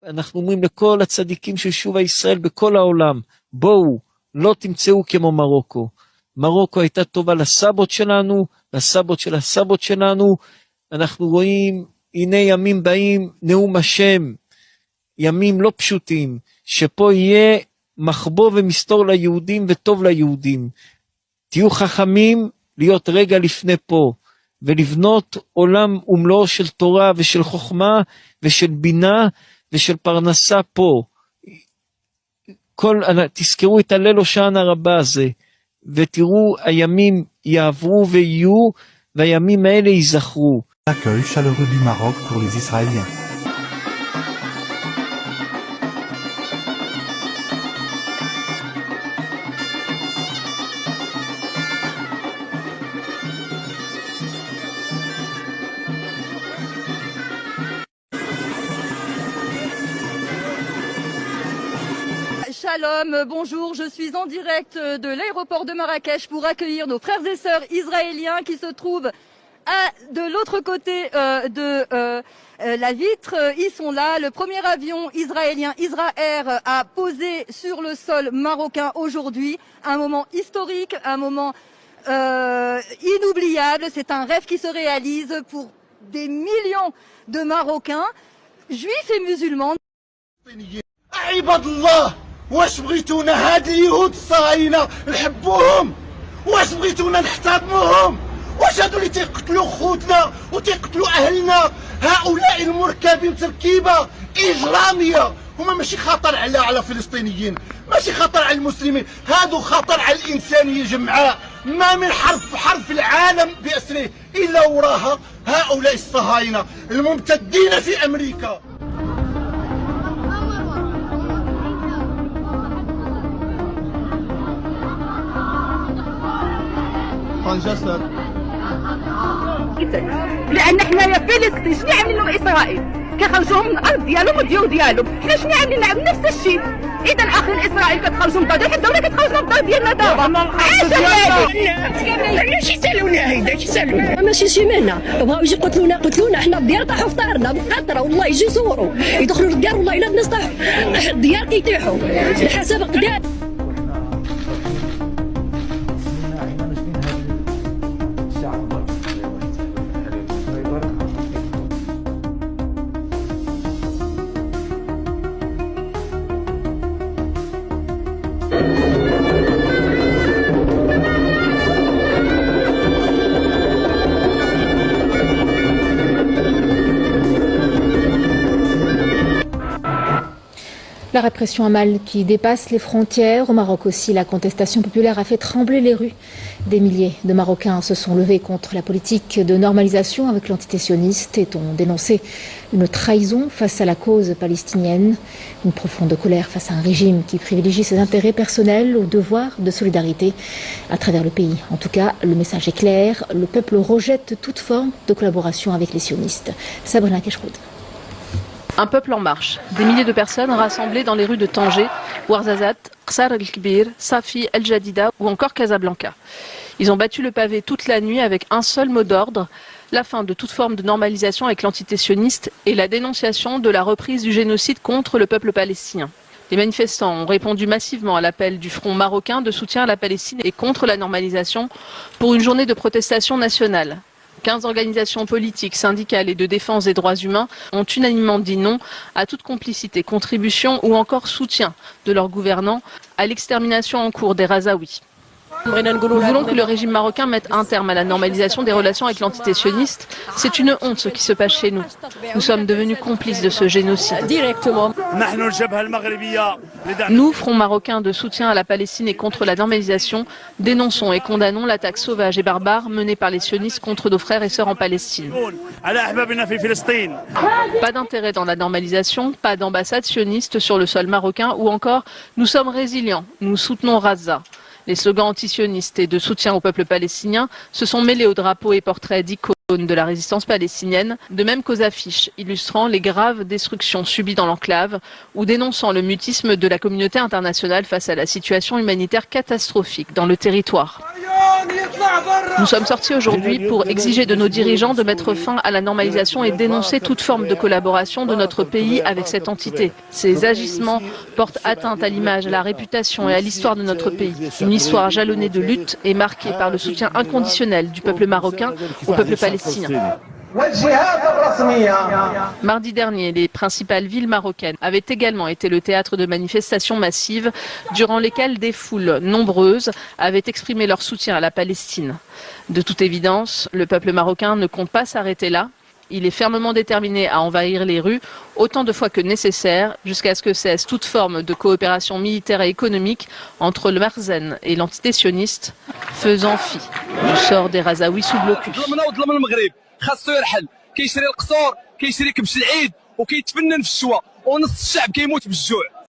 אנחנו אומרים לכל הצדיקים של שובה ישראל בכל העולם, בואו, לא תמצאו כמו מרוקו. מרוקו הייתה טובה לסבות שלנו, לסבות של הסבות שלנו. אנחנו רואים, הנה ימים באים, נאום השם, ימים לא פשוטים, שפה יהיה מחבוא ומסתור ליהודים וטוב ליהודים. תהיו חכמים להיות רגע לפני פה, ולבנות עולם ומלואו של תורה ושל חוכמה ושל בינה ושל פרנסה פה. תזכרו את הליל הושענא הרבה הזה, ותראו הימים יעברו ויהיו, והימים האלה ייזכרו. Accueil chaleureux du Maroc pour les Israéliens. Shalom, bonjour, je suis en direct de l'aéroport de Marrakech pour accueillir nos frères et sœurs israéliens qui se trouvent de l'autre côté de la vitre. Ils sont là, le premier avion israélien Israël a posé sur le sol marocain aujourd'hui, un moment historique, un moment inoubliable, c'est un rêve qui se réalise pour des millions de Marocains, juifs et musulmans. واش بغيتونا هاد اليهود الصهاينة نحبوهم؟ واش بغيتونا نحترموهم؟ واش هادو اللي تيقتلوا خوتنا وتيقتلوا اهلنا؟ هؤلاء المركبين تركيبة إجرامية، هما ماشي خطر على فلسطينيين، ماشي خطر على المسلمين، هادو خطر على الإنسانية جمعاء. ما من حرب في العالم بأسره إلا وراها هؤلاء الصهاينة الممتدين في أمريكا. لان حنايا فلسطين شنو عاملين لهم اسرائيل؟ كيخرجوهم من الارض ديالهم والديور ديالهم، حنا شنو عاملين نعمل نفس الشيء. اذا اخر اسرائيل كتخرجوا من الدار، حتى الدوله كتخرجوا من الدار ديالنا دابا. علاش يسالونا هيدا يسالونا ماشي شي مهنه، بغاو يجي قتلونا حنا الديار طاحوا في دارنا بقطره والله يجي يصوروا يدخلوا للديار والله الا الناس طاحوا الديار كيطيحوا بحسب قدام. La répression à mal qui dépasse les frontières. Au Maroc aussi, la contestation populaire a fait trembler les rues. Des milliers de Marocains se sont levés contre la politique de normalisation avec l'entité sioniste et ont dénoncé une trahison face à la cause palestinienne, une profonde colère face à un régime qui privilégie ses intérêts personnels au devoir de solidarité à travers le pays. En tout cas, le message est clair, le peuple rejette toute forme de collaboration avec les sionistes. Sabrina Keshroud. Un peuple en marche. Des milliers de personnes rassemblées dans les rues de Tanger, Ouarzazate, Qsar el-Kbir, Safi, El Jadida ou encore Casablanca. Ils ont battu le pavé toute la nuit avec un seul mot d'ordre, la fin de toute forme de normalisation avec l'entité sioniste et la dénonciation de la reprise du génocide contre le peuple palestinien. Les manifestants ont répondu massivement à l'appel du Front marocain de soutien à la Palestine et contre la normalisation pour une journée de protestation nationale. 15 organisations politiques, syndicales et de défense des droits humains ont unanimement dit non à toute complicité, contribution ou encore soutien de leurs gouvernants à l'extermination en cours des Razaouis. Nous voulons que le régime marocain mette un terme à la normalisation des relations avec l'entité sioniste. C'est une honte ce qui se passe chez nous. Nous sommes devenus complices de ce génocide. Directement. Nous, Front marocain de soutien à la Palestine et contre la normalisation, dénonçons et condamnons l'attaque sauvage et barbare menée par les sionistes contre nos frères et sœurs en Palestine. Pas d'intérêt dans la normalisation, pas d'ambassade sioniste sur le sol marocain ou encore nous sommes résilients, nous soutenons Gaza. Les slogans antisionistes et de soutien au peuple palestinien se sont mêlés aux drapeaux et portraits d'icônes de la résistance palestinienne, de même qu'aux affiches illustrant les graves destructions subies dans l'enclave ou dénonçant le mutisme de la communauté internationale face à la situation humanitaire catastrophique dans le territoire. Nous sommes sortis aujourd'hui pour exiger de nos dirigeants de mettre fin à la normalisation et dénoncer toute forme de collaboration de notre pays avec cette entité. Ces agissements portent atteinte à l'image, à la réputation et à l'histoire de notre pays. Une histoire jalonnée de lutte et marquée par le soutien inconditionnel du peuple marocain au peuple palestinien. Mardi dernier, les principales villes marocaines avaient également été le théâtre de manifestations massives durant lesquelles des foules nombreuses avaient exprimé leur soutien à la Palestine. De toute évidence, le peuple marocain ne compte pas s'arrêter là. Il est fermement déterminé à envahir les rues autant de fois que nécessaire jusqu'à ce que cesse toute forme de coopération militaire et économique entre le Marzen et l'entité sioniste, faisant fi du sort des Razaouis sous blocus. خاصو يرحل كيشري القصور كيشري كبش العيد وكيتفنن في الشوا ونص الشعب كيموت بالجوع